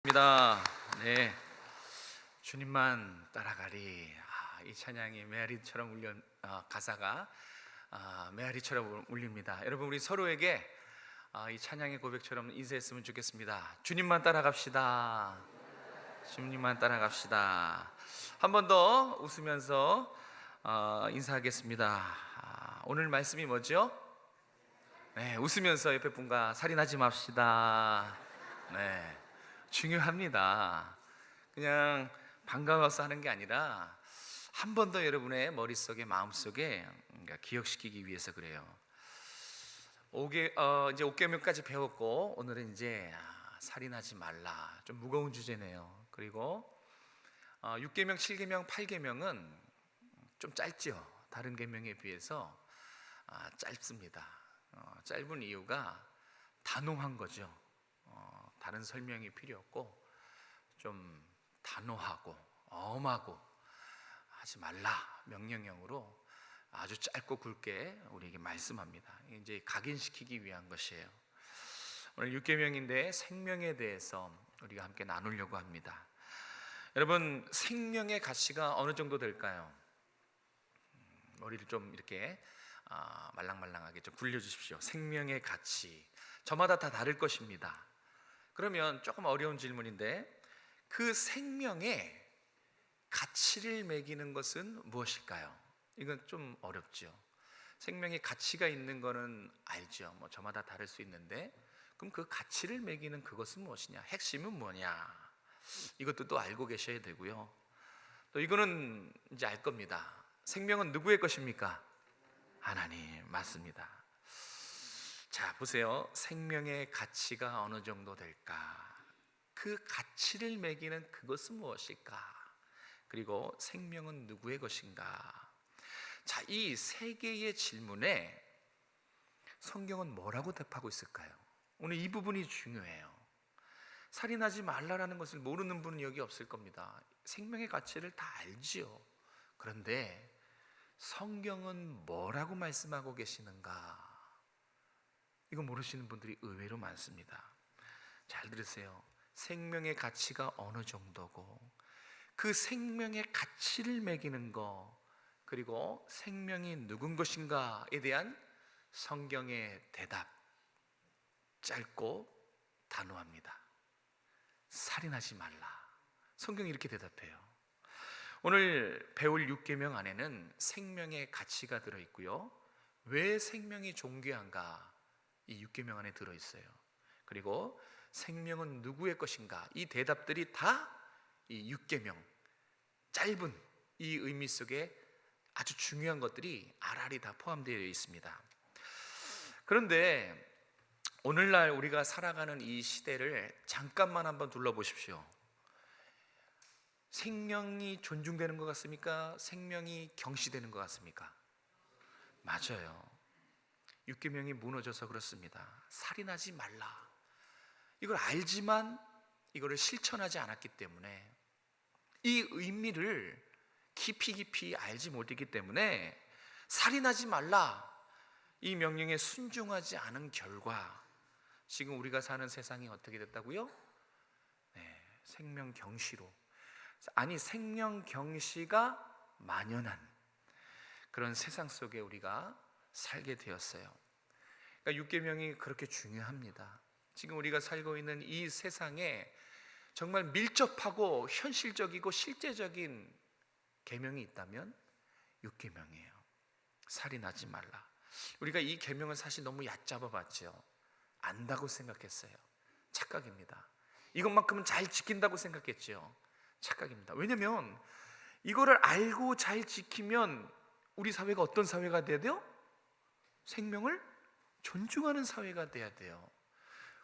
입니다. 네, 주님만 따라가리. 이 찬양이 메아리처럼 울려 가사가 메아리처럼 울립니다. 여러분, 우리 서로에게 이 찬양의 고백처럼 인사했으면 좋겠습니다. 주님만 따라갑시다. 주님만 따라갑시다. 한 번 더 웃으면서 인사하겠습니다. 오늘 말씀이 뭐죠? 네, 웃으면서 옆에 분과 살인하지 맙시다. 네. 중요합니다. 그냥 반가워서 하는 게 아니라 한 번 더 여러분의 머릿속에 마음속에 기억시키기 위해서 그래요. 이제 5계명까지 배웠고, 오늘은 이제 살인하지 말라. 좀 무거운 주제네요. 그리고 6계명, 7계명, 8계명은 좀 짧죠. 다른 계명에 비해서 짧습니다. 짧은 이유가 단호한 거죠. 다른 설명이 필요 없고 좀 단호하고 엄하고 하지 말라 명령형으로 아주 짧고 굵게 우리에게 말씀합니다. 이제 각인시키기 위한 것이에요. 오늘 6계명인데 생명에 대해서 우리가 함께 나누려고 합니다. 여러분, 생명의 가치가 어느 정도 될까요? 머리를 좀 이렇게 말랑말랑하게 좀 굴려주십시오. 생명의 가치, 저마다 다 다를 것입니다. 그러면 조금 어려운 질문인데, 그 생명의 가치를 매기는 것은 무엇일까요? 이건 좀 어렵죠. 생명의 가치가 있는 거는 알죠. 저마다 다를 수 있는데, 그럼 그 가치를 매기는 그것은 무엇이냐? 핵심은 뭐냐? 이것도 또 알고 계셔야 되고요. 또 이거는 이제 알 겁니다. 생명은 누구의 것입니까? 하나님, 맞습니다. 자, 보세요. 생명의 가치가 어느 정도 될까? 그 가치를 매기는 그것은 무엇일까? 그리고 생명은 누구의 것인가? 자, 이 세 개의 질문에 성경은 뭐라고 답하고 있을까요? 오늘 이 부분이 중요해요. 살인하지 말라라는 것을 모르는 분은 여기 없을 겁니다. 생명의 가치를 다 알지요. 그런데 성경은 뭐라고 말씀하고 계시는가? 이거 모르시는 분들이 의외로 많습니다. 잘 들으세요. 생명의 가치가 어느 정도고, 그 생명의 가치를 매기는 거, 그리고 생명이 누군 것인가에 대한 성경의 대답, 짧고 단호합니다. 살인하지 말라. 성경이 이렇게 대답해요. 오늘 배울 6계명 안에는 생명의 가치가 들어있고요, 왜 생명이 존귀한가, 이 6계명 안에 들어있어요. 그리고 생명은 누구의 것인가, 이 대답들이 다 이 6계명 짧은 이 의미 속에 아주 중요한 것들이 알알이 다 포함되어 있습니다. 그런데 오늘날 우리가 살아가는 이 시대를 잠깐만 한번 둘러보십시오. 생명이 존중되는 것 같습니까? 생명이 경시되는 것 같습니까? 맞아요. 6계명이 무너져서 그렇습니다. 살인하지 말라. 이걸 알지만 이거를 실천하지 않았기 때문에, 이 의미를 깊이 알지 못했기 때문에 살인하지 말라, 이 명령에 순종하지 않은 결과 지금 우리가 사는 세상이 어떻게 됐다고요? 네, 생명 경시로, 생명 경시가 만연한 그런 세상 속에 우리가 살게 되었어요. 그러니까 6계명이 그렇게 중요합니다. 지금 우리가 살고 있는 이 세상에 정말 밀접하고 현실적이고 실제적인 계명이 있다면 6계명이에요. 살인하지 말라. 우리가 이 계명을 사실 너무 얕잡아 봤죠. 안다고 생각했어요. 착각입니다. 이것만큼은 잘 지킨다고 생각했죠. 착각입니다. 왜냐면 이거를 알고 잘 지키면 우리 사회가 어떤 사회가 돼야 돼요? 생명을 존중하는 사회가 돼야 돼요.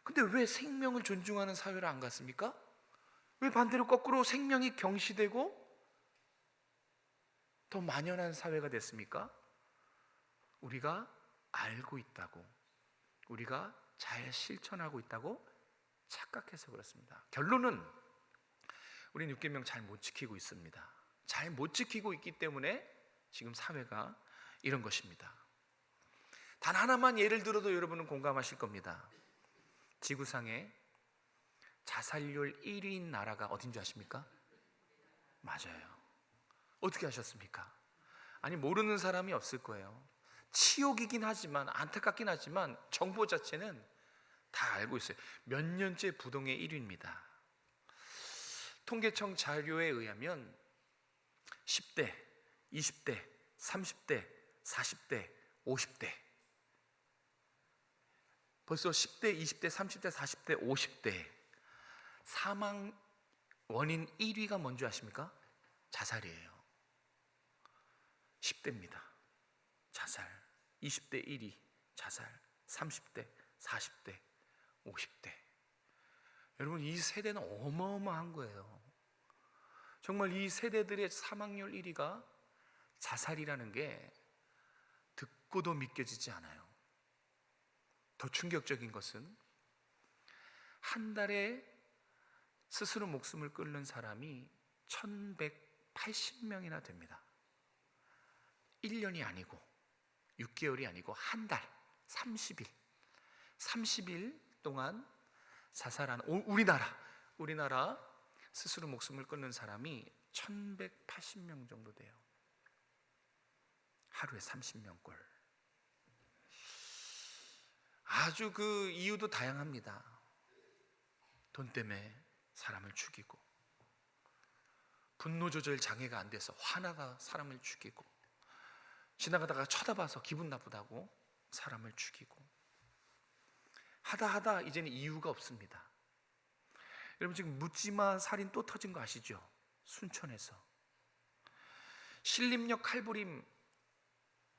근데 왜 생명을 존중하는 사회를 안 갔습니까? 왜 반대로 거꾸로 생명이 경시되고 더 만연한 사회가 됐습니까? 우리가 알고 있다고, 우리가 잘 실천하고 있다고 착각해서 그렇습니다. 결론은 우리는 6계명 잘 못 지키고 있습니다. 잘 못 지키고 있기 때문에 지금 사회가 이런 것입니다. 단 하나만 예를 들어도 여러분은 공감하실 겁니다. 지구상에 자살률 1위인 나라가 어딘 줄 아십니까? 맞아요. 어떻게 하셨습니까? 아니, 모르는 사람이 없을 거예요. 치욕이긴 하지만, 안타깝긴 하지만 정보 자체는 다 알고 있어요. 몇 년째 부동의 1위입니다. 통계청 자료에 의하면 10대, 20대, 30대, 40대, 50대, 벌써 10대, 20대, 30대, 40대, 50대 사망 원인 1위가 뭔지 아십니까? 자살이에요. 10대입니다. 자살. 20대 1위 자살. 30대, 40대, 50대. 여러분, 이 세대는 어마어마한 거예요. 정말 이 세대들의 사망률 1위가 자살이라는 게 듣고도 믿겨지지 않아요. 더 충격적인 것은 한 달에 스스로 목숨을 끊는 사람이 1180명이나 됩니다. 1년이 아니고 6개월이 아니고 한 달, 30일 동안 자살한 우리나라 스스로 목숨을 끊는 사람이 1180명 정도 돼요. 하루에 30명꼴. 아주 그 이유도 다양합니다. 돈 때문에 사람을 죽이고, 분노 조절 장애가 안 돼서 화나다 사람을 죽이고, 지나가다가 쳐다봐서 기분 나쁘다고 사람을 죽이고, 하다 이제는 이유가 없습니다. 여러분, 지금 묻지마 살인 또 터진 거 아시죠? 순천에서 신림역 칼부림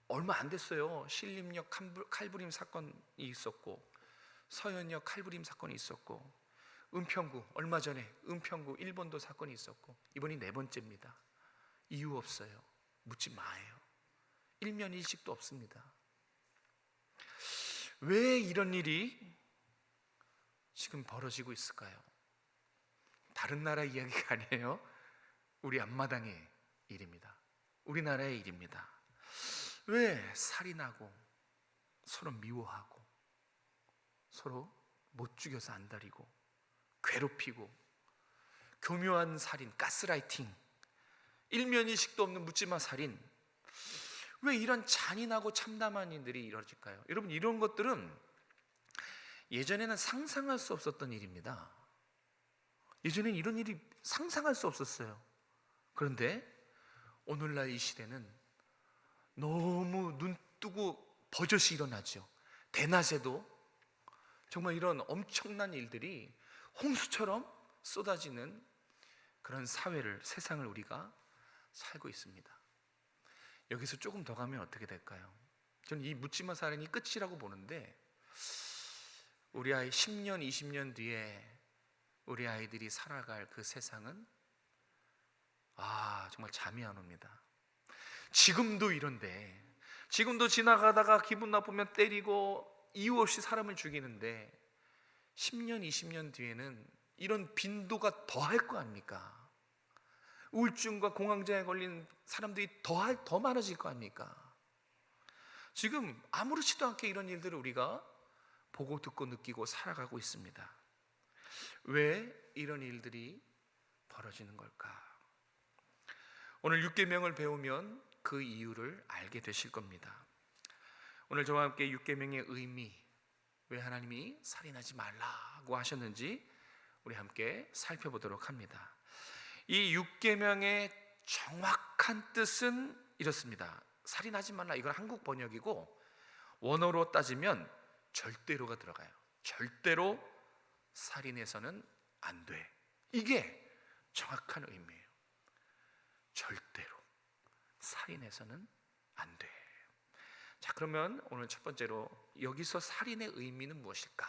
얼마 안 됐어요. 신림역 칼부림 사건이 있었고, 서현역 칼부림 사건이 있었고, 은평구 얼마 전에 은평구 일본도 사건이 있었고, 이번이 4번째입니다. 이유 없어요. 묻지 마예요. 일면일식도 없습니다. 왜 이런 일이 지금 벌어지고 있을까요? 다른 나라 이야기가 아니에요. 우리 앞마당의 일입니다. 우리나라의 일입니다. 왜 살인하고 서로 미워하고 서로 못 죽여서 안달이고 괴롭히고 교묘한 살인, 가스라이팅, 일면일식도 없는 묻지마 살인, 왜 이런 잔인하고 참담한 일들이 이루어질까요? 여러분, 이런 것들은 예전에는 상상할 수 없었던 일입니다. 예전에는 이런 일이 상상할 수 없었어요. 그런데 오늘날 이 시대는 너무 눈 뜨고 버젓이 일어나죠. 대낮에도 정말 이런 엄청난 일들이 홍수처럼 쏟아지는 그런 사회를, 세상을 우리가 살고 있습니다. 여기서 조금 더 가면 어떻게 될까요? 저는 이 묻지마 살인이 끝이라고 보는데, 우리 아이 10년, 20년 뒤에 우리 아이들이 살아갈 그 세상은 정말 잠이 안 옵니다. 지금도 이런데, 지금도 지나가다가 기분 나쁘면 때리고 이유 없이 사람을 죽이는데 10년, 20년 뒤에는 이런 빈도가 더할 거 아닙니까? 우울증과 공황장애 걸린 사람들이 더 많아질 거 아닙니까? 지금 아무렇지도 않게 이런 일들을 우리가 보고 듣고 느끼고 살아가고 있습니다. 왜 이런 일들이 벌어지는 걸까? 오늘 6계명을 배우면 그 이유를 알게 되실 겁니다. 오늘 저와 함께 6계명의 의미, 왜 하나님이 살인하지 말라고 하셨는지 우리 함께 살펴보도록 합니다. 이 6계명의 정확한 뜻은 이렇습니다. 살인하지 말라, 이건 한국 번역이고, 원어로 따지면 절대로가 들어가요. 절대로 살인해서는 안 돼. 이게 정확한 의미예요. 절대로 살인해서는 안 돼. 자, 그러면 오늘 첫 번째로 여기서 살인의 의미는 무엇일까?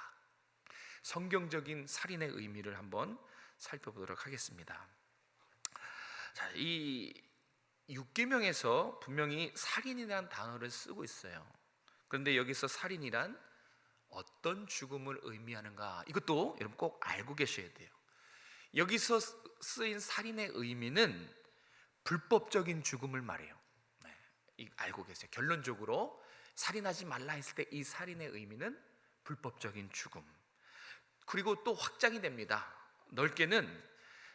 성경적인 살인의 의미를 한번 살펴보도록 하겠습니다. 자, 이 6계명에서 분명히 살인이라는 단어를 쓰고 있어요. 그런데 여기서 살인이란 어떤 죽음을 의미하는가, 이것도 여러분 꼭 알고 계셔야 돼요. 여기서 쓰인 살인의 의미는 불법적인 죽음을 말해요. 알고 계세요. 결론적으로 살인하지 말라 했을 때 이 살인의 의미는 불법적인 죽음. 그리고 또 확장이 됩니다. 넓게는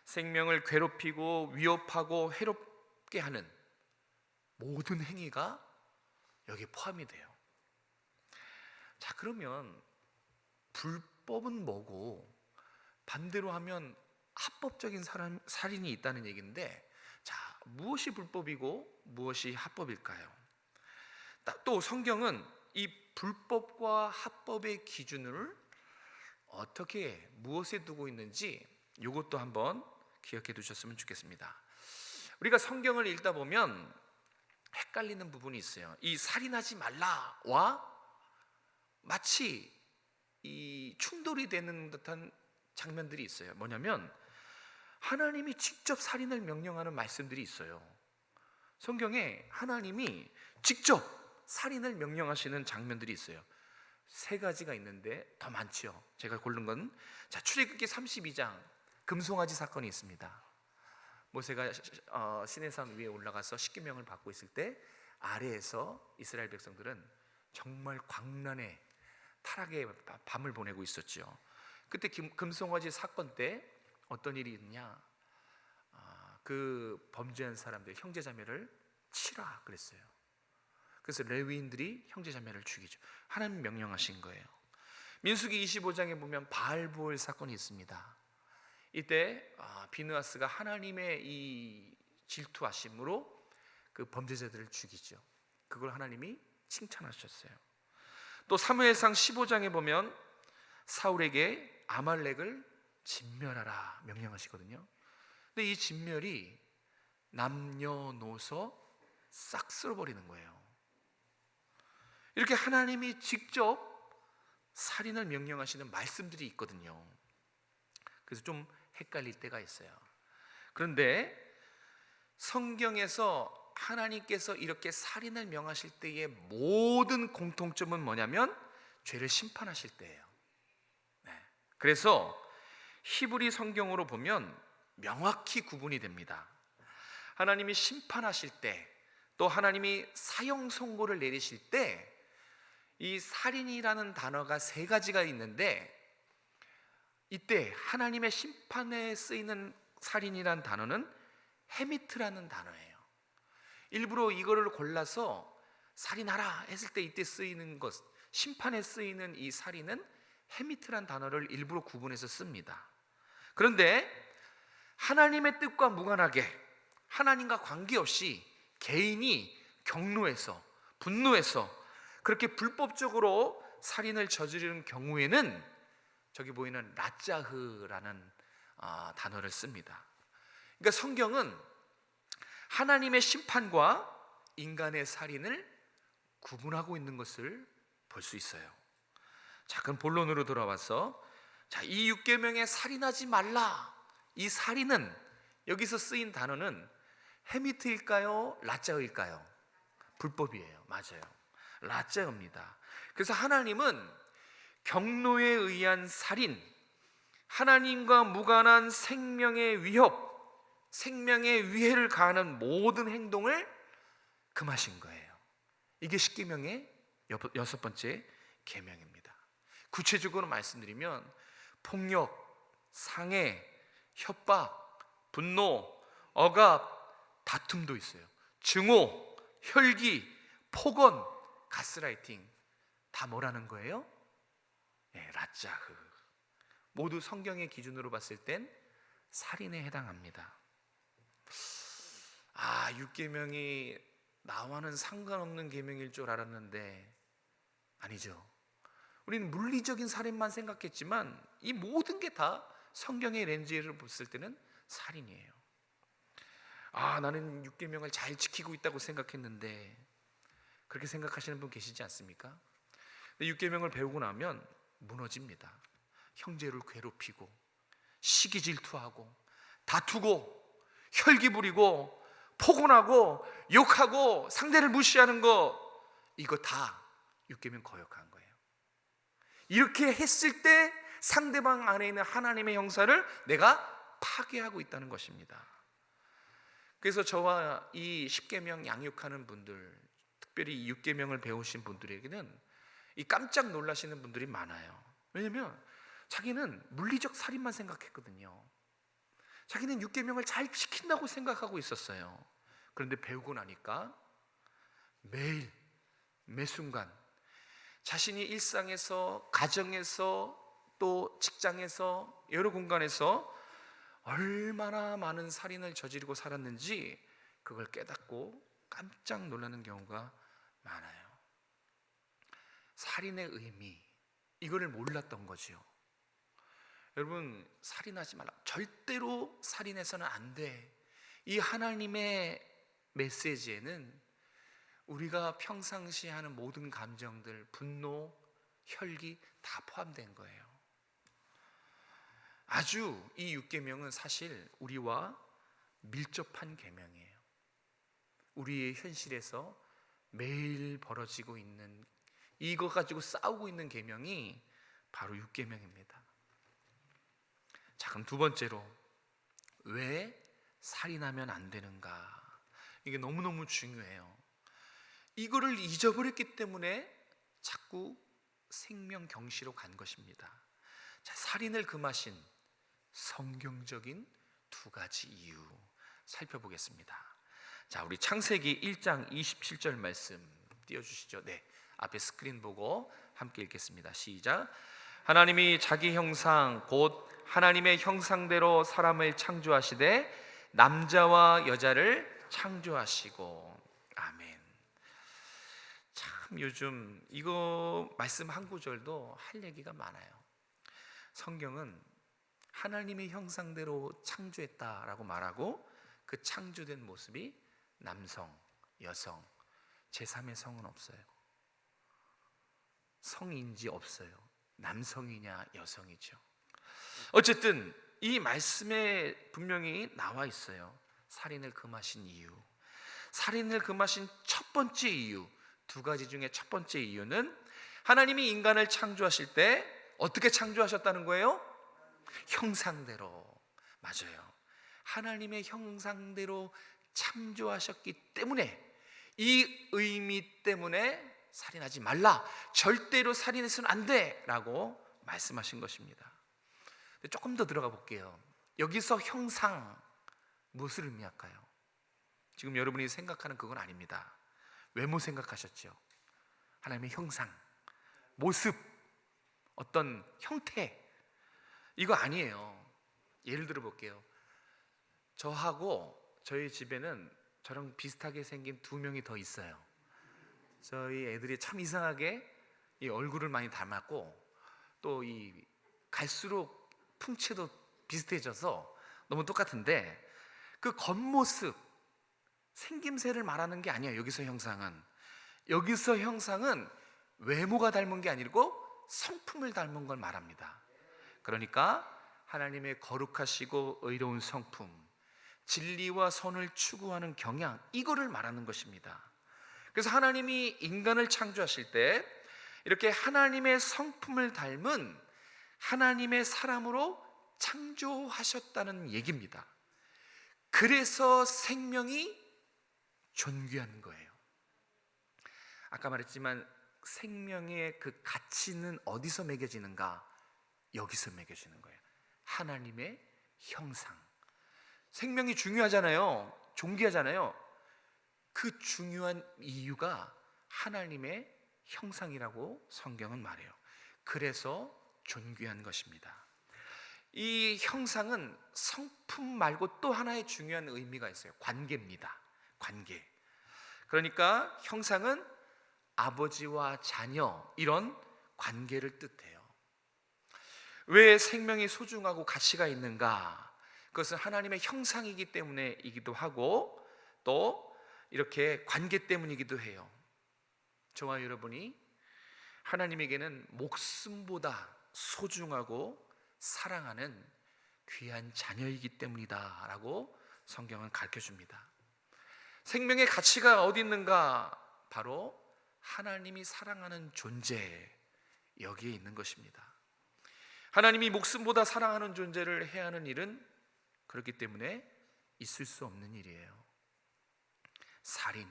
생명을 괴롭히고 위협하고 해롭게 하는 모든 행위가 여기에 포함이 돼요. 자, 그러면 불법은 뭐고 반대로 하면 합법적인 살인이 있다는 얘기인데, 자, 무엇이 불법이고 무엇이 합법일까요? 또 성경은 이 불법과 합법의 기준을 어떻게 무엇에 두고 있는지 이것도 한번 기억해 두셨으면 좋겠습니다. 우리가 성경을 읽다 보면 헷갈리는 부분이 있어요. 이 살인하지 말라와 마치 이 충돌이 되는 듯한 장면들이 있어요. 뭐냐면 하나님이 직접 살인을 명령하는 말씀들이 있어요. 성경에 하나님이 직접 살인을 명령하시는 장면들이 있어요. 세 가지가 있는데 더 많지요. 제가 고른 건 출애굽기 32장 금송아지 사건이 있습니다. 모세가 시내산 위에 올라가서 십계명을 받고 있을 때 아래에서 이스라엘 백성들은 정말 광란의 타락의 밤을 보내고 있었죠. 그때 금송아지 사건 때 어떤 일이 있냐, 그 범죄한 사람들 형제자매를 치라 그랬어요. 그래서 레위인들이 형제자매를 죽이죠. 하나님 명령하신 거예요. 민수기 25장에 보면 바알보을 사건이 있습니다. 이때 비느하스가 하나님의 이 질투하심으로 그 범죄자들을 죽이죠. 그걸 하나님이 칭찬하셨어요. 또 사무엘상 15장에 보면 사울에게 아말렉을 진멸하라 명령하시거든요. 근데 이 진멸이 남녀노소 싹 쓸어버리는 거예요. 이렇게 하나님이 직접 살인을 명령하시는 말씀들이 있거든요. 그래서 좀 헷갈릴 때가 있어요. 그런데 성경에서 하나님께서 이렇게 살인을 명하실 때의 모든 공통점은 뭐냐면 죄를 심판하실 때예요. 그래서 히브리 성경으로 보면 명확히 구분이 됩니다. 하나님이 심판하실 때, 또 하나님이 사형 선고를 내리실 때 이 살인이라는 단어가 세 가지가 있는데, 이때 하나님의 심판에 쓰이는 살인이라는 단어는 헤미트라는 단어예요. 일부러 이거를 골라서 살인하라 했을 때 이때 쓰이는 것, 심판에 쓰이는 이 살인은 헤미트라는 단어를 일부러 구분해서 씁니다. 그런데 하나님의 뜻과 무관하게 하나님과 관계없이 개인이 경로해서 분노해서 그렇게 불법적으로 살인을 저지르는 경우에는 저기 보이는 라짜흐라는 단어를 씁니다. 그러니까 성경은 하나님의 심판과 인간의 살인을 구분하고 있는 것을 볼 수 있어요. 자, 그럼 본론으로 돌아와서 이 6계명에 살인하지 말라, 이 살인은 여기서 쓰인 단어는 헤미트일까요? 라짜흐일까요? 불법이에요. 맞아요. 라짜흐입니다. 그래서 하나님은 경로에 의한 살인, 하나님과 무관한 생명의 위협, 생명의 위해를 가하는 모든 행동을 금하신 거예요. 이게 십계명의 여섯 번째 계명입니다. 구체적으로 말씀드리면 폭력, 상해, 협박, 분노, 억압, 다툼도 있어요. 증오, 혈기, 폭언, 가스라이팅, 다 뭐라는 거예요? 라짜흐. 모두 성경의 기준으로 봤을 땐 살인에 해당합니다. 6계명이 나와는 상관없는 계명일 줄 알았는데 아니죠. 우리는 물리적인 살인만 생각했지만 이 모든 게 다 성경의 렌즈를 봤을 때는 살인이에요. 나는 6계명을 잘 지키고 있다고 생각했는데, 그렇게 생각하시는 분 계시지 않습니까? 6계명을 배우고 나면 무너집니다. 형제를 괴롭히고 시기 질투하고 다투고 혈기 부리고 폭언하고 욕하고 상대를 무시하는 거, 이거 다 6계명 거역한 거예요. 이렇게 했을 때 상대방 안에 있는 하나님의 형사를 내가 파괴하고 있다는 것입니다. 그래서 저와 이 10계명 양육하는 분들, 특별히 이 6계명을 배우신 분들에게는 이 깜짝 놀라시는 분들이 많아요. 왜냐하면 자기는 물리적 살인만 생각했거든요. 자기는 6계명을 잘 지킨다고 생각하고 있었어요. 그런데 배우고 나니까 매일 매순간 자신이 일상에서, 가정에서, 또 직장에서, 여러 공간에서 얼마나 많은 살인을 저지르고 살았는지 그걸 깨닫고 깜짝 놀라는 경우가 많아요. 살인의 의미, 이거를 몰랐던 거죠. 여러분, 살인하지 말라. 절대로 살인해서는 안 돼. 이 하나님의 메시지에는 우리가 평상시에 하는 모든 감정들, 분노, 혈기 다 포함된 거예요. 아주 이 6계명은 사실 우리와 밀접한 계명이에요. 우리의 현실에서 매일 벌어지고 있는, 이거 가지고 싸우고 있는 계명이 바로 6계명입니다. 자, 그럼 두 번째로, 왜 살인하면 안 되는가? 이게 너무너무 중요해요. 이거를 잊어버렸기 때문에 자꾸 생명경시로 간 것입니다. 자, 살인을 금하신 성경적인 두 가지 이유 살펴보겠습니다. 자, 우리 창세기 1장 27절 말씀 띄워주시죠. 네, 앞에 스크린 보고 함께 읽겠습니다. 시작. 하나님이 자기 형상 곧 하나님의 형상대로 사람을 창조하시되 남자와 여자를 창조하시고. 아멘. 참 요즘 이거 말씀 한 구절도 할 얘기가 많아요. 성경은 하나님의 형상대로 창조했다라고 말하고 그 창조된 모습이 남성, 여성, 제3의 성은 없어요. 성인지 없어요. 남성이냐 여성이죠. 어쨌든 이 말씀에 분명히 나와 있어요. 살인을 금하신 이유, 살인을 금하신 첫 번째 이유, 두 가지 중에 첫 번째 이유는 하나님이 인간을 창조하실 때 어떻게 창조하셨다는 거예요? 형상대로. 맞아요. 하나님의 형상대로 창조하셨기 때문에, 이 의미 때문에 살인하지 말라, 절대로 살인해서는 안 돼 라고 말씀하신 것입니다. 조금 더 들어가 볼게요. 여기서 형상, 무엇을 의미할까요? 지금 여러분이 생각하는 그건 아닙니다. 외모 생각하셨죠? 하나님의 형상, 모습, 어떤 형태, 이거 아니에요. 예를 들어 볼게요. 저하고 저희 집에는 저랑 비슷하게 생긴 두 명이 더 있어요. 저희 애들이 참 이상하게 이 얼굴을 많이 닮았고, 또 이 갈수록 풍채도 비슷해져서 너무 똑같은데, 그 겉모습, 생김새를 말하는 게 아니에요. 여기서 형상은 외모가 닮은 게 아니고 성품을 닮은 걸 말합니다. 그러니까 하나님의 거룩하시고 의로운 성품, 진리와 선을 추구하는 경향, 이거를 말하는 것입니다. 그래서 하나님이 인간을 창조하실 때 이렇게 하나님의 성품을 닮은 하나님의 사람으로 창조하셨다는 얘기입니다. 그래서 생명이 존귀한 거예요. 아까 말했지만 생명의 그 가치는 어디서 매겨지는가? 여기서 매겨지는 거예요. 하나님의 형상. 생명이 중요하잖아요. 존귀하잖아요. 그 중요한 이유가 하나님의 형상이라고 성경은 말해요. 그래서 존귀한 것입니다. 이 형상은 성품 말고 또 하나의 중요한 의미가 있어요. 관계입니다. 관계. 그러니까 형상은 아버지와 자녀, 이런 관계를 뜻해요. 왜 생명이 소중하고 가치가 있는가? 그것은 하나님의 형상이기 때문이기도 하고, 또 이렇게 관계 때문이기도 해요. 저와 여러분이 하나님에게는 목숨보다 소중하고 사랑하는 귀한 자녀이기 때문이다 라고 성경은 가르쳐줍니다. 생명의 가치가 어디 있는가? 바로 하나님이 사랑하는 존재, 여기에 있는 것입니다. 하나님이 목숨보다 사랑하는 존재를 해야 하는 일은 그렇기 때문에 있을 수 없는 일이에요. 살인,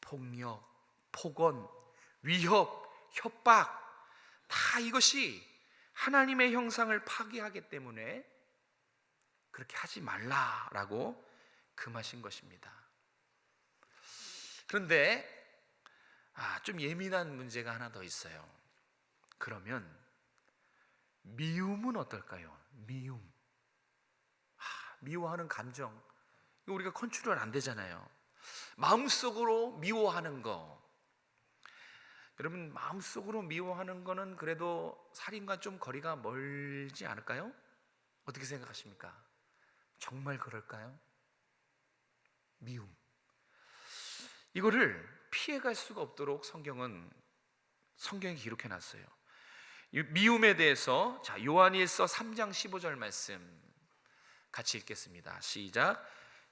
폭력, 폭언, 위협, 협박, 다 이것이 하나님의 형상을 파괴하기 때문에 그렇게 하지 말라라고 금하신 것입니다. 그런데 좀 예민한 문제가 하나 더 있어요. 그러면 미움은 어떨까요? 미워하는 감정, 이거 우리가 컨트롤 안 되잖아요. 마음속으로 미워하는 거, 여러분, 마음속으로 미워하는 거는 그래도 살인과 좀 거리가 멀지 않을까요? 어떻게 생각하십니까? 정말 그럴까요? 미움, 이거를 피해갈 수가 없도록 성경이 기록해 놨어요. 미움에 대해서 요한일서 3장 15절 말씀 같이 읽겠습니다. 시작.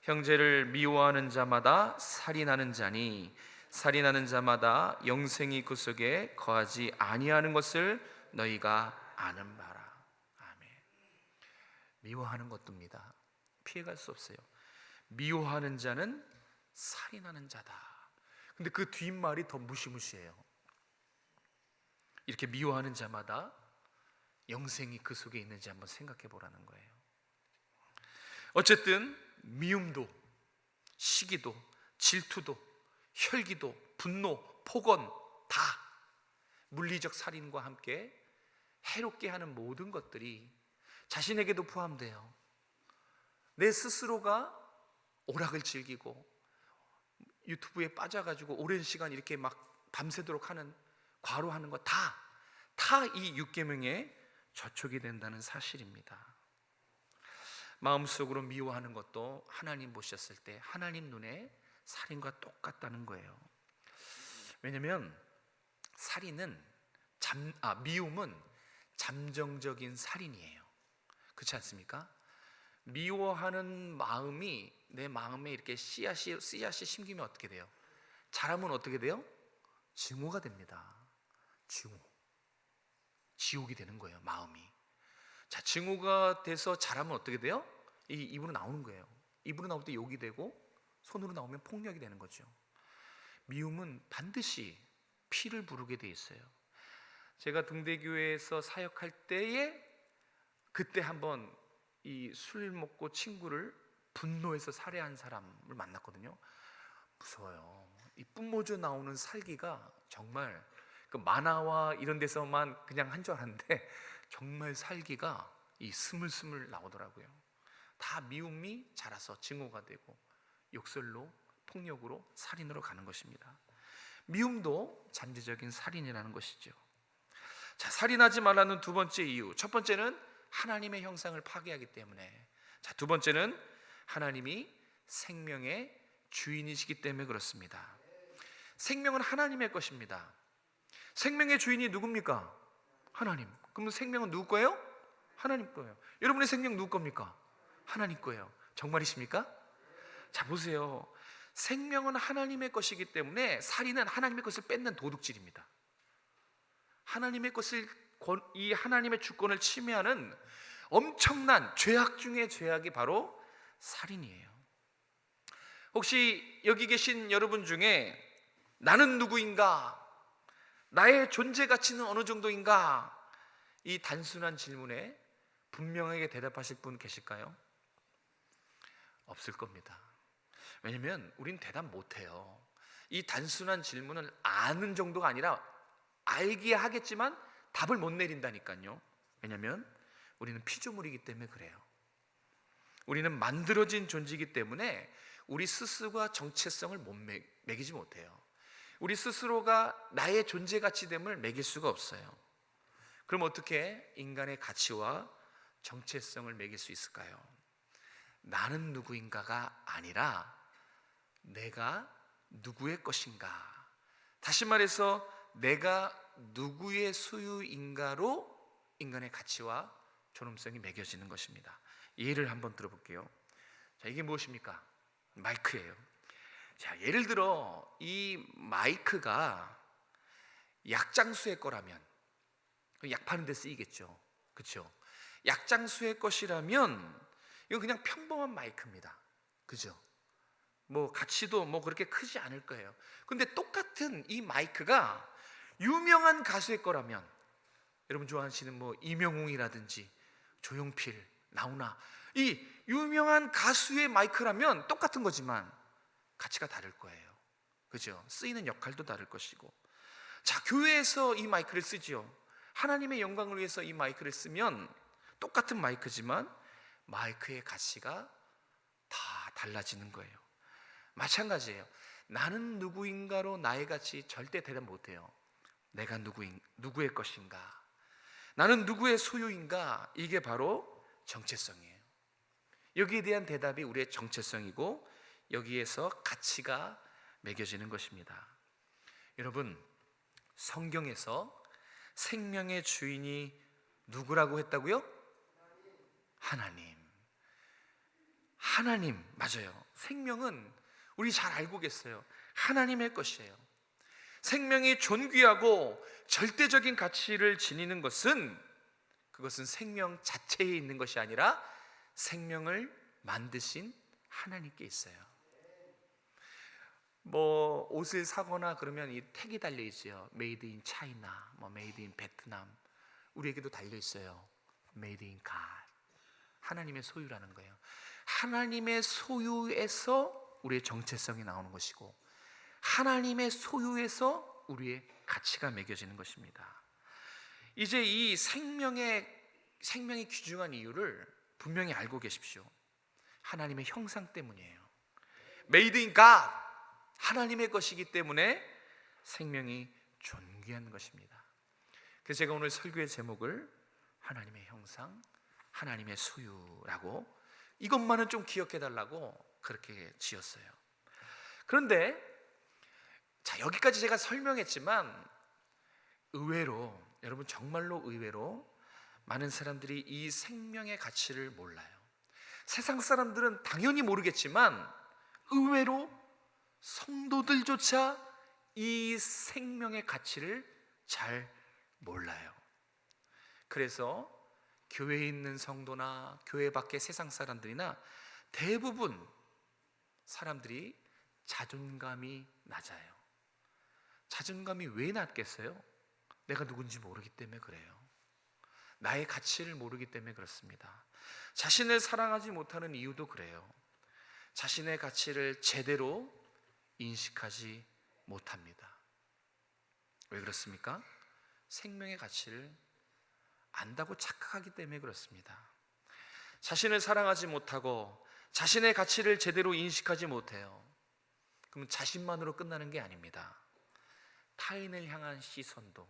형제를 미워하는 자마다 살인하는 자니 살인하는 자마다 영생이 그 속에 거하지 아니하는 것을 너희가 아는 바라. 아멘. 미워하는 것도입니다. 피해갈 수 없어요. 미워하는 자는 살인하는 자다. 근데 그 뒷말이 더 무시무시해요. 이렇게 미워하는 자마다 영생이 그 속에 있는지 한번 생각해 보라는 거예요. 어쨌든 미움도, 시기도, 질투도, 혈기도, 분노, 폭언 다 물리적 살인과 함께 해롭게 하는 모든 것들이 자신에게도 포함돼요. 내 스스로가 오락을 즐기고 유튜브에 빠져가지고 오랜 시간 이렇게 막 밤새도록 하는, 과로하는 거 다 이 육계명에 저촉이 된다는 사실입니다. 마음속으로 미워하는 것도 하나님 보셨을 때 하나님 눈에 살인과 똑같다는 거예요. 왜냐하면 미움은 잠정적인 살인이에요. 그렇지 않습니까? 미워하는 마음이 내 마음에 이렇게 씨앗이 심기면 어떻게 돼요? 자라면 어떻게 돼요? 증오가 됩니다. 지옥이 되는 거예요, 마음이. 자, 증오가 돼서 자라면 어떻게 돼요? 이 입으로 나오는 거예요. 입으로 나올 때 욕이 되고 손으로 나오면 폭력이 되는 거죠. 미움은 반드시 피를 부르게 돼 있어요. 제가 등대교회에서 사역할 때에 그때 한번 이 술 먹고 친구를 분노해서 살해한 사람을 만났거든요. 무서워요. 이 뿜어져 나오는 살기가 정말 그 만화와 이런 데서만 그냥 한 줄 알았는데 정말 살기가 이 스물스물 나오더라고요. 다 미움이 자라서 증오가 되고 욕설로, 폭력으로, 살인으로 가는 것입니다. 미움도 잠재적인 살인이라는 것이죠. 자, 살인하지 말라는 두 번째 이유. 첫 번째는 하나님의 형상을 파괴하기 때문에. 자, 두 번째는 하나님이 생명의 주인이시기 때문에 그렇습니다. 생명은 하나님의 것입니다. 생명의 주인이 누굽니까? 하나님. 그럼 생명은 누구 거예요? 하나님 거예요. 여러분의 생명 누구 겁니까? 하나님 거예요. 정말이십니까? 자, 보세요. 생명은 하나님의 것이기 때문에 살인은 하나님의 것을 뺏는 도둑질입니다. 하나님의 것을, 이 하나님의 주권을 침해하는 엄청난 죄악 중의 죄악이 바로 살인이에요. 혹시 여기 계신 여러분 중에 나는 누구인가? 나의 존재 가치는 어느 정도인가? 이 단순한 질문에 분명하게 대답하실 분 계실까요? 없을 겁니다. 왜냐면 우린 대답 못해요. 이 단순한 질문을 아는 정도가 아니라 알기야 하겠지만 답을 못 내린다니까요. 왜냐면 우리는 피조물이기 때문에 그래요. 우리는 만들어진 존재이기 때문에 우리 스스로가 정체성을 매기지 못해요. 우리 스스로가 나의 존재 가치됨을 매길 수가 없어요. 그럼 어떻게 인간의 가치와 정체성을 매길 수 있을까요? 나는 누구인가가 아니라 내가 누구의 것인가. 다시 말해서 내가 누구의 소유인가로 인간의 가치와 존엄성이 매겨지는 것입니다. 예를 한번 들어볼게요. 자, 이게 무엇입니까? 마이크예요. 자, 예를 들어 이 마이크가 약장수의 거라면 약 파는 데 쓰이겠죠. 그렇죠? 약장수의 것이라면 이건 그냥 평범한 마이크입니다. 그죠? 뭐 가치도 뭐 그렇게 크지 않을 거예요. 근데 똑같은 이 마이크가 유명한 가수의 거라면 여러분 좋아하시는 뭐 이명웅이라든지 조용필, 나훈아, 이 유명한 가수의 마이크라면 똑같은 거지만 가치가 다를 거예요. 그죠? 쓰이는 역할도 다를 것이고. 자, 교회에서 이 마이크를 쓰지요. 하나님의 영광을 위해서 이 마이크를 쓰면 똑같은 마이크지만 마이크의 가치가 다 달라지는 거예요. 마찬가지예요. 나는 누구인가로 나의 가치 절대 대답 못해요. 내가 누구의 것인가, 나는 누구의 소유인가, 이게 바로 정체성이에요. 여기에 대한 대답이 우리의 정체성이고 여기에서 가치가 매겨지는 것입니다. 여러분, 성경에서 생명의 주인이 누구라고 했다고요? 하나님. 하나님, 맞아요. 생명은 우리 잘 알고 계세요. 하나님의 것이에요. 생명이 존귀하고 절대적인 가치를 지니는 것은 그것은 생명 자체에 있는 것이 아니라 생명을 만드신 하나님께 있어요. 뭐 옷을 사거나 그러면 이 택이 달려 있어요. Made in China, 뭐 Made in 베트남. 우리에게도 달려 있어요. Made in God. 하나님의 소유라는 거예요. 하나님의 소유에서 우리의 정체성이 나오는 것이고 하나님의 소유에서 우리의 가치가 매겨지는 것입니다. 이제 이 생명이 귀중한 이유를 분명히 알고 계십시오. 하나님의 형상 때문이에요. Made in God, 하나님의 것이기 때문에 생명이 존귀한 것입니다. 그래서 제가 오늘 설교의 제목을 하나님의 형상, 하나님의 소유라고, 이것만은 좀 기억해 달라고 그렇게 지었어요. 그런데 자, 여기까지 제가 설명했지만 의외로, 여러분 정말로 의외로 많은 사람들이 이 생명의 가치를 몰라요. 세상 사람들은 당연히 모르겠지만 의외로 성도들조차 이 생명의 가치를 잘 몰라요. 그래서 교회에 있는 성도나 교회 밖의 세상 사람들이나 대부분 사람들이 자존감이 낮아요. 자존감이 왜 낮겠어요? 내가 누군지 모르기 때문에 그래요. 나의 가치를 모르기 때문에 그렇습니다. 자신을 사랑하지 못하는 이유도 그래요. 자신의 가치를 제대로 인식하지 못합니다. 왜 그렇습니까? 생명의 가치를 안다고 착각하기 때문에 그렇습니다. 자신을 사랑하지 못하고 자신의 가치를 제대로 인식하지 못해요. 그럼 자신만으로 끝나는 게 아닙니다. 타인을 향한 시선도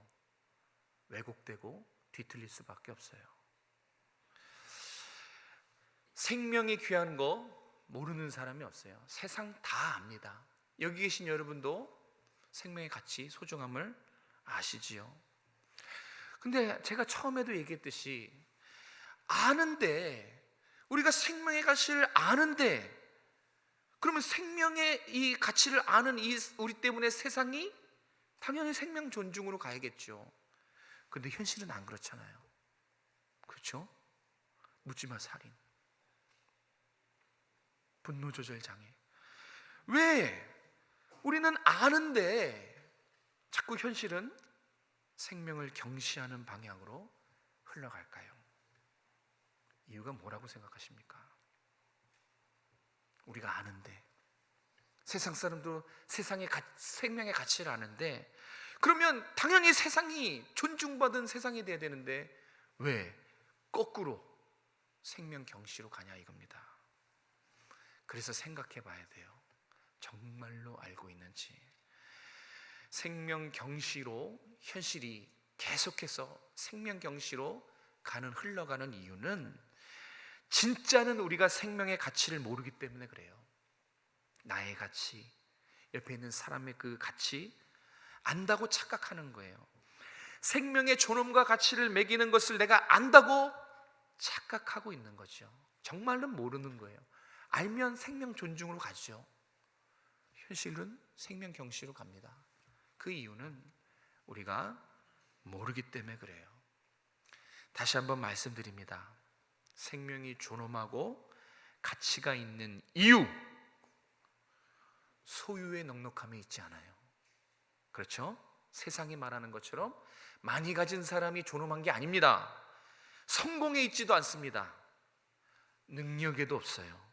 왜곡되고 뒤틀릴 수밖에 없어요. 생명이 귀한 거 모르는 사람이 없어요. 세상 다 압니다. 여기 계신 여러분도 생명의 가치, 소중함을 아시지요? 근데 제가 처음에도 얘기했듯이 아는데, 우리가 생명의 가치를 아는데, 그러면 생명의 이 가치를 아는 우리 때문에 세상이 당연히 생명 존중으로 가야겠죠. 근데 현실은 안 그렇잖아요. 그렇죠? 묻지마 살인, 분노 조절 장애. 왜 우리는 아는데 자꾸 현실은 생명을 경시하는 방향으로 흘러갈까요? 이유가 뭐라고 생각하십니까? 우리가 아는데, 세상 사람도 생명의 가치를 아는데, 그러면 당연히 세상이 존중받은 세상이 돼야 되는데 왜 거꾸로 생명 경시로 가냐 이겁니다. 그래서 생각해 봐야 돼요. 정말로 알고 있는지. 생명 경시로, 현실이 계속해서 생명 경시로 흘러가는 이유는 진짜는 우리가 생명의 가치를 모르기 때문에 그래요. 나의 가치, 옆에 있는 사람의 그 가치 안다고 착각하는 거예요. 생명의 존엄과 가치를 매기는 것을 내가 안다고 착각하고 있는 거죠. 정말로 모르는 거예요. 알면 생명 존중으로 가죠. 현실은 생명 경시로 갑니다. 그 이유는 우리가 모르기 때문에 그래요. 다시 한번 말씀드립니다. 생명이 존엄하고 가치가 있는 이유, 소유의 넉넉함에 있지 않아요. 그렇죠? 세상이 말하는 것처럼 많이 가진 사람이 존엄한 게 아닙니다. 성공에 있지도 않습니다. 능력에도 없어요.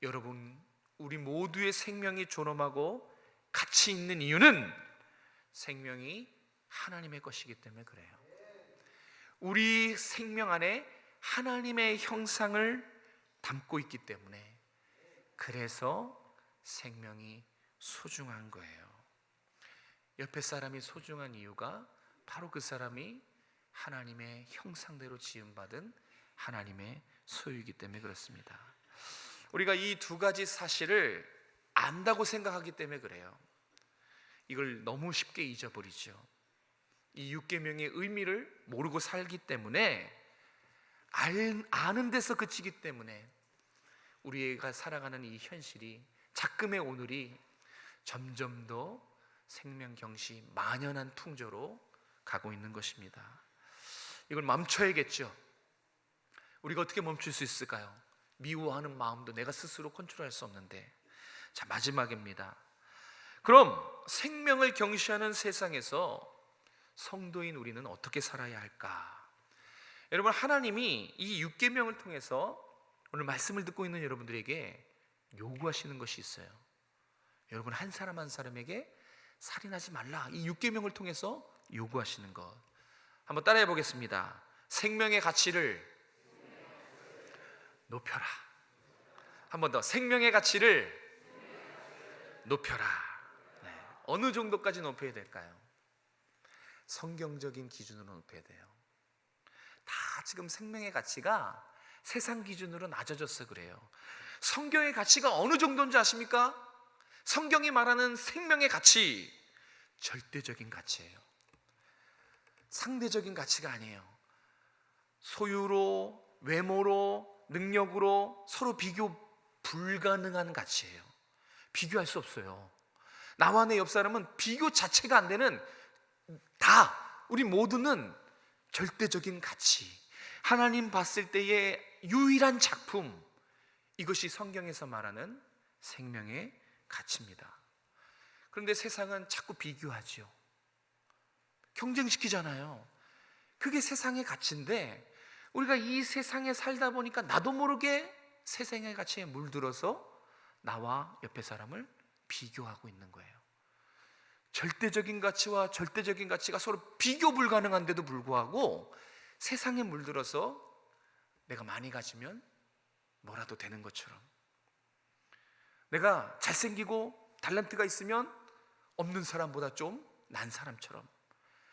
여러분, 우리 모두의 생명이 존엄하고 가치 있는 이유는 생명이 하나님의 것이기 때문에 그래요. 우리 생명 안에 하나님의 형상을 담고 있기 때문에, 그래서 생명이 소중한 거예요. 옆에 사람이 소중한 이유가 바로 그 사람이 하나님의 형상대로 지음받은 하나님의 소유이기 때문에 그렇습니다. 우리가 이 두 가지 사실을 안다고 생각하기 때문에 그래요. 이걸 너무 쉽게 잊어버리죠. 이 육계명의 의미를 모르고 살기 때문에, 아는 데서 그치기 때문에 우리가 살아가는 이 현실이, 작금의 오늘이 점점 더 생명경시 만연한 풍조로 가고 있는 것입니다. 이걸 멈춰야겠죠. 우리가 어떻게 멈출 수 있을까요? 미워하는 마음도 내가 스스로 컨트롤할 수 없는데. 자, 마지막입니다. 그럼 생명을 경시하는 세상에서 성도인 우리는 어떻게 살아야 할까? 여러분, 하나님이 이 육계명을 통해서 오늘 말씀을 듣고 있는 여러분들에게 요구하시는 것이 있어요. 여러분, 한 사람 한 사람에게 살인하지 말라, 이 육계명을 통해서 요구하시는 것, 한번 따라해 보겠습니다. 생명의 가치를 높여라. 한 번 더, 생명의 가치를 높여라. 네. 어느 정도까지 높여야 될까요? 성경적인 기준으로 높여야 돼요. 다 지금 생명의 가치가 세상 기준으로 낮아져서 그래요. 성경의 가치가 어느 정도인지 아십니까? 성경이 말하는 생명의 가치, 절대적인 가치예요. 상대적인 가치가 아니에요. 소유로, 외모로, 능력으로 서로 비교 불가능한 가치예요. 비교할 수 없어요. 나와 내 옆 사람은 비교 자체가 안 되는, 우리 모두는 절대적인 가치, 하나님 봤을 때의 유일한 작품, 이것이 성경에서 말하는 생명의 가치입니다. 그런데 세상은 자꾸 비교하죠. 경쟁시키잖아요. 그게 세상의 가치인데, 우리가 이 세상에 살다 보니까 나도 모르게 세상의 가치에 물들어서 나와 옆에 사람을 비교하고 있는 거예요. 절대적인 가치와 절대적인 가치가 서로 비교 불가능한데도 불구하고 세상에 물들어서 내가 많이 가지면 뭐라도 되는 것처럼, 내가 잘생기고 탤런트가 있으면 없는 사람보다 좀 난 사람처럼,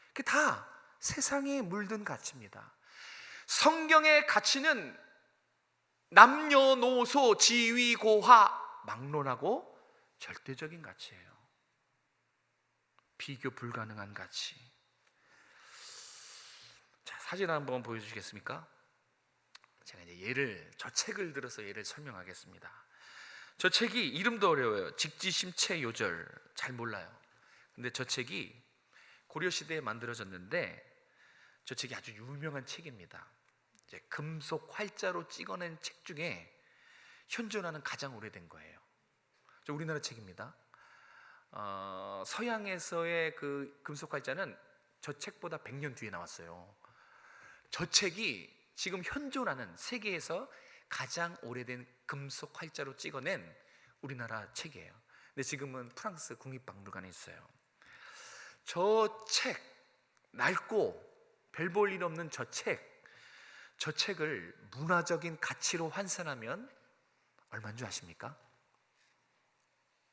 그게 다 세상에 물든 가치입니다. 성경의 가치는 남녀노소 지위고하 막론하고 절대적인 가치예요. 비교 불가능한 가치. 자, 사진 한번 보여주시겠습니까? 제가 이제 저 책을 들어서 예를 설명하겠습니다. 저 책이 이름도 어려워요. 직지심체요절, 잘 몰라요. 근데 저 책이 고려시대에 만들어졌는데, 저 책이 아주 유명한 책입니다. 이제 금속 활자로 찍어낸 책 중에 현존하는 가장 오래된 거예요. 저 우리나라 책입니다. 서양에서의 그 금속 활자는 저 책보다 100년 뒤에 나왔어요. 저 책이 지금 현존하는 세계에서 가장 오래된 금속 활자로 찍어낸 우리나라 책이에요. 근데 지금은 프랑스 국립박물관에 있어요. 저 책, 낡고 별 볼 일 없는 저 책을 문화적인 가치로 환산하면 얼마인 줄 아십니까?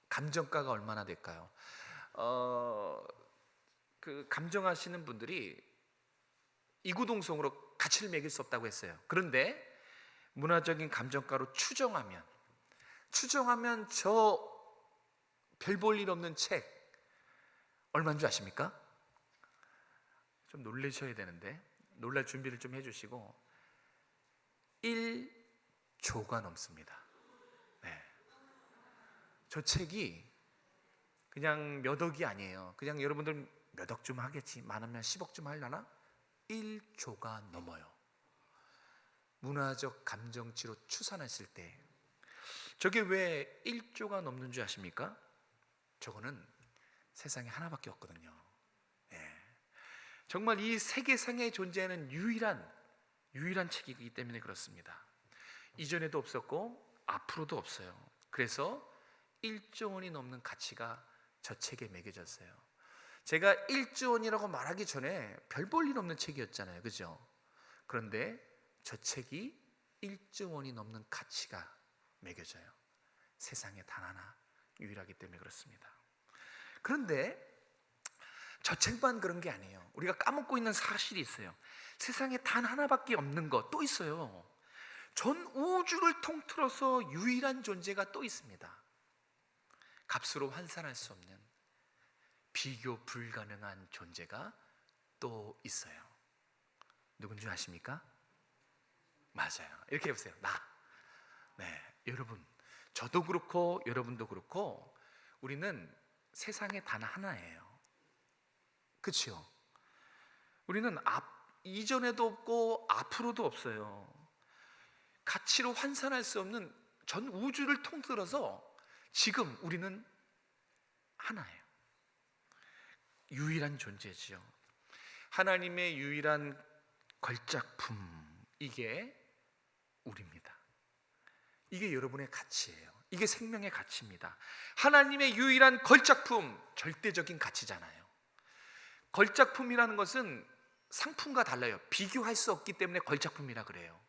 감정가가 얼마나 될까요? 그 감정하시는 분들이 이구동성으로 가치를 매길 수 없다고 했어요. 그런데 문화적인 감정가로 추정하면 저 별 볼 일 없는 책 얼마인 줄 아십니까? 좀 놀라셔야 되는데, 놀랄 준비를 좀 해주시고, 1조가 넘습니다. 네. 저 책이 그냥 몇 억이 아니에요. 그냥 여러분들 몇 억 좀 하겠지, 많으면 10억 좀 하려나? 1조가 넘어요. 문화적 감정치로 추산했을 때. 저게 왜 1조가 넘는 줄 아십니까? 저거는 세상에 하나밖에 없거든요. 예. 정말 이 세계상에 존재하는 유일한 책이기 때문에 그렇습니다. 이전에도 없었고 앞으로도 없어요. 그래서 1조 원이 넘는 가치가 저 책에 매겨졌어요. 제가 1조 원이라고 말하기 전에 별 볼 일 없는 책이었잖아요, 그죠? 그런데 저 책이 1조 원이 넘는 가치가 매겨져요. 세상에 단 하나 유일하기 때문에 그렇습니다. 그런데 저 책만 그런 게 아니에요. 우리가 까먹고 있는 사실이 있어요. 세상에 단 하나밖에 없는 거 또 있어요. 전 우주를 통틀어서 유일한 존재가 또 있습니다. 값으로 환산할 수 없는, 비교 불가능한 존재가 또 있어요. 누군지 아십니까? 맞아요. 이렇게 해보세요. 네, 여러분, 저도 그렇고 여러분도 그렇고 우리는 세상에 단 하나예요. 그렇죠? 우리는 이전에도 없고 앞으로도 없어요. 가치로 환산할 수 없는 전 우주를 통틀어서 지금 우리는 하나예요. 유일한 존재지요. 하나님의 유일한 걸작품, 이게 우리입니다. 이게 여러분의 가치예요. 이게 생명의 가치입니다. 하나님의 유일한 걸작품, 절대적인 가치잖아요. 걸작품이라는 것은 상품과 달라요. 비교할 수 없기 때문에 걸작품이라 그래요.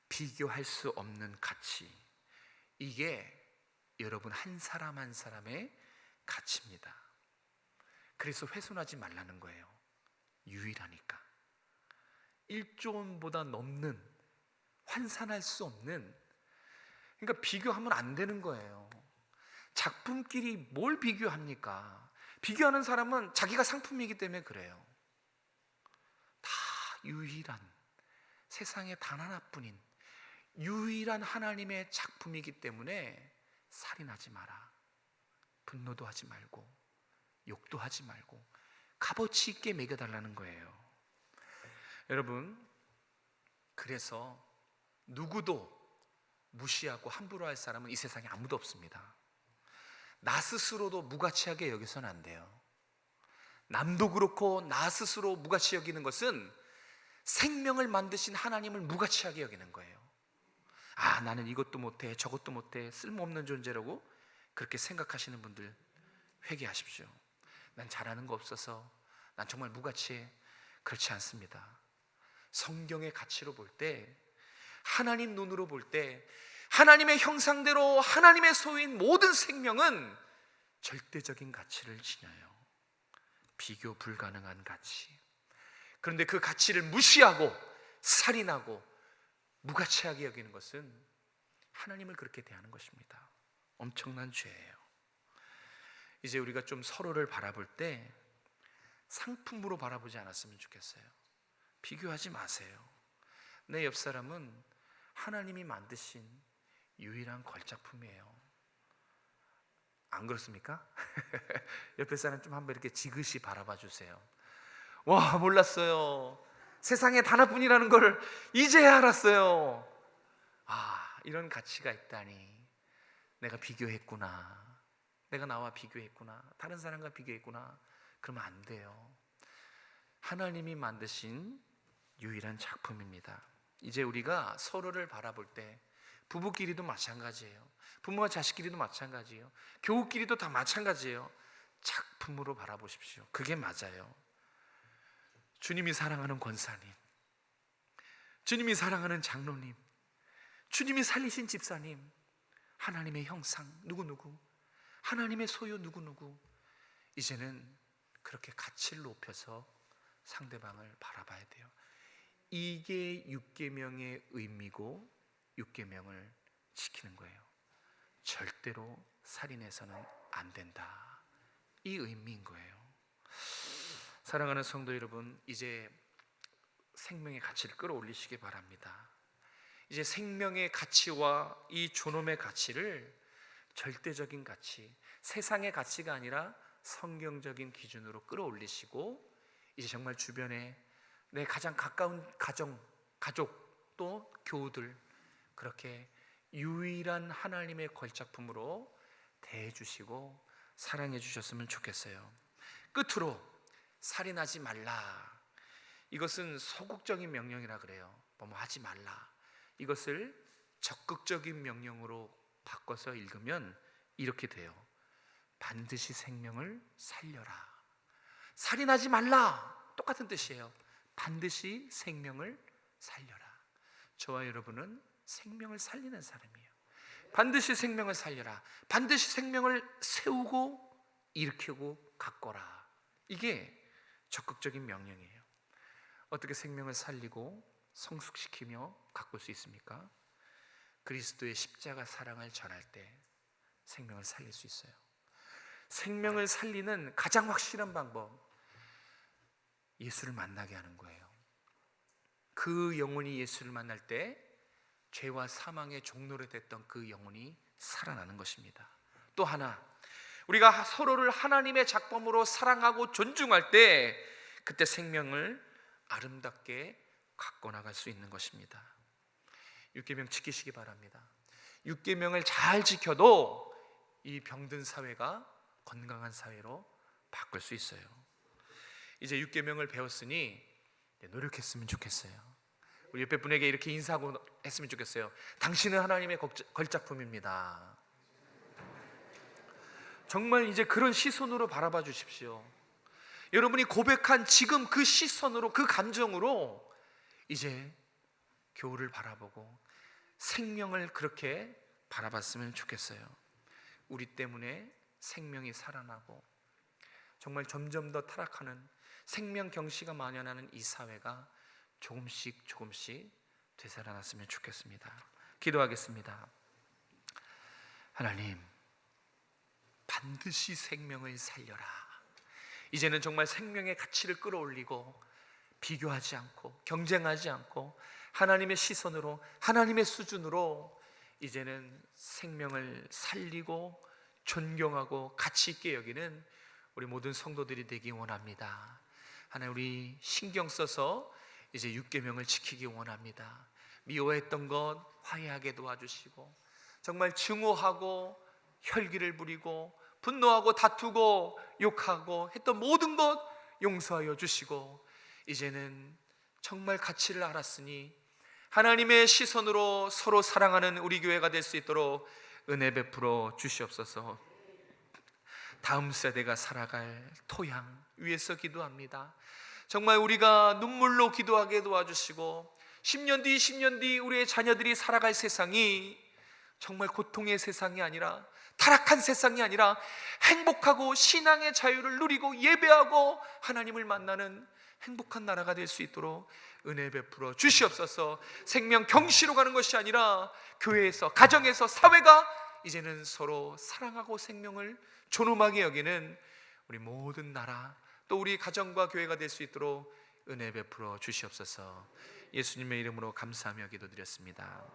비교할 수 없는 가치, 이게 여러분 한 사람 한 사람의 가치입니다. 그래서 훼손하지 말라는 거예요. 유일하니까. 1조 원보다 넘는, 환산할 수 없는, 그러니까 비교하면 안 되는 거예요. 작품끼리 뭘 비교합니까? 비교하는 사람은 자기가 상품이기 때문에 그래요. 다 유일한, 세상에 단 하나뿐인 유일한 하나님의 작품이기 때문에 살인하지 마라, 분노도 하지 말고 욕도 하지 말고 값어치 있게 매겨달라는 거예요. 여러분, 그래서 누구도 무시하고 함부로 할 사람은 이 세상에 아무도 없습니다. 나 스스로도 무가치하게 여기서는 안 돼요. 남도 그렇고 나 스스로 무가치 여기는 것은 생명을 만드신 하나님을 무가치하게 여기는 거예요. 나는 이것도 못해 저것도 못해 쓸모없는 존재라고 그렇게 생각하시는 분들 회개하십시오. 난 잘하는 거 없어서 난 정말 무가치해. 그렇지 않습니다. 성경의 가치로 볼 때, 하나님 눈으로 볼 때, 하나님의 형상대로 하나님의 소유인 모든 생명은 절대적인 가치를 지녀요. 비교 불가능한 가치. 그런데 그 가치를 무시하고 살인하고 무가치하게 여기는 것은 하나님을 그렇게 대하는 것입니다. 엄청난 죄예요. 이제 우리가 좀 서로를 바라볼 때 상품으로 바라보지 않았으면 좋겠어요. 비교하지 마세요. 내 옆 사람은 하나님이 만드신 유일한 걸작품이에요. 안 그렇습니까? 옆에 사람 좀 한번 이렇게 지그시 바라봐 주세요. 와, 몰랐어요. 세상에 단 하나뿐이라는 걸 이제야 알았어요. 이런 가치가 있다니. 내가 비교했구나. 내가 나와 비교했구나. 다른 사람과 비교했구나. 그러면 안 돼요. 하나님이 만드신 유일한 작품입니다. 이제 우리가 서로를 바라볼 때, 부부끼리도 마찬가지예요. 부모와 자식끼리도 마찬가지예요. 교우끼리도 다 마찬가지예요. 작품으로 바라보십시오. 그게 맞아요. 주님이 사랑하는 권사님, 주님이 사랑하는 장로님, 주님이 살리신 집사님, 하나님의 형상 누구누구, 하나님의 소유 누구누구, 이제는 그렇게 가치를 높여서 상대방을 바라봐야 돼요. 이게 6계명의 의미고 6계명을 지키는 거예요. 절대로 살인해서는 안 된다, 이 의미인 거예요. 사랑하는 성도 여러분, 이제 생명의 가치를 끌어올리시기 바랍니다. 이제 생명의 가치와 이 존엄의 가치를 절대적인 가치, 세상의 가치가 아니라 성경적인 기준으로 끌어올리시고, 이제 정말 주변에 내 가장 가까운 가족, 또 교우들, 그렇게 유일한 하나님의 걸작품으로 대해주시고 사랑해 주셨으면 좋겠어요. 끝으로 살인하지 말라. 이것은 소극적인 명령이라 그래요. 뭐뭐 하지 말라. 이것을 적극적인 명령으로 바꿔서 읽으면 이렇게 돼요. 반드시 생명을 살려라. 살인하지 말라. 똑같은 뜻이에요. 반드시 생명을 살려라. 저와 여러분은 생명을 살리는 사람이에요. 반드시 생명을 살려라. 반드시 생명을 세우고 일으키고 가꿔라. 이게 적극적인 명령이에요. 어떻게 생명을 살리고 성숙시키며 가꿀 수 있습니까? 그리스도의 십자가 사랑을 전할 때 생명을 살릴 수 있어요. 생명을 살리는 가장 확실한 방법, 예수를 만나게 하는 거예요. 그 영혼이 예수를 만날 때 죄와 사망의 종로로 됐던 그 영혼이 살아나는 것입니다. 또 하나, 우리가 서로를 하나님의 작품으로 사랑하고 존중할 때 그때 생명을 아름답게 갖고 나갈 수 있는 것입니다. 6계명 지키시기 바랍니다. 6계명을 잘 지켜도 이 병든 사회가 건강한 사회로 바꿀 수 있어요. 이제 6계명을 배웠으니 노력했으면 좋겠어요. 우리 옆에 분에게 이렇게 인사하고 했으면 좋겠어요. 당신은 하나님의 걸작품입니다. 정말 이제 그런 시선으로 바라봐 주십시오. 여러분이 고백한 지금 그 시선으로, 그 감정으로 이제 교우를 바라보고 생명을 그렇게 바라봤으면 좋겠어요. 우리 때문에 생명이 살아나고 정말 점점 더 타락하는 생명 경시가 만연하는 이 사회가 조금씩 되살아났으면 좋겠습니다. 기도하겠습니다. 하나님, 반드시 생명을 살려라. 이제는 정말 생명의 가치를 끌어올리고 비교하지 않고 경쟁하지 않고 하나님의 시선으로, 하나님의 수준으로 이제는 생명을 살리고 존경하고 가치 있게 여기는 우리 모든 성도들이 되기 원합니다. 하나님, 우리 신경 써서 이제 6계명을 지키기 원합니다. 미워했던 것 화해하게 도와주시고, 정말 증오하고 혈기를 부리고 분노하고 다투고 욕하고 했던 모든 것 용서하여 주시고, 이제는 정말 가치를 알았으니 하나님의 시선으로 서로 사랑하는 우리 교회가 될 수 있도록 은혜 베풀어 주시옵소서. 다음 세대가 살아갈 토양 위에서 기도합니다. 정말 우리가 눈물로 기도하게 도와주시고 10년 뒤 20년 뒤 우리의 자녀들이 살아갈 세상이 정말 고통의 세상이 아니라, 타락한 세상이 아니라 행복하고 신앙의 자유를 누리고 예배하고 하나님을 만나는 행복한 나라가 될 수 있도록 은혜 베풀어 주시옵소서. 생명 경시로 가는 것이 아니라 교회에서, 가정에서, 사회가 이제는 서로 사랑하고 생명을 존엄하게 여기는 우리 모든 나라, 또 우리 가정과 교회가 될 수 있도록 은혜 베풀어 주시옵소서. 예수님의 이름으로 감사하며 기도드렸습니다.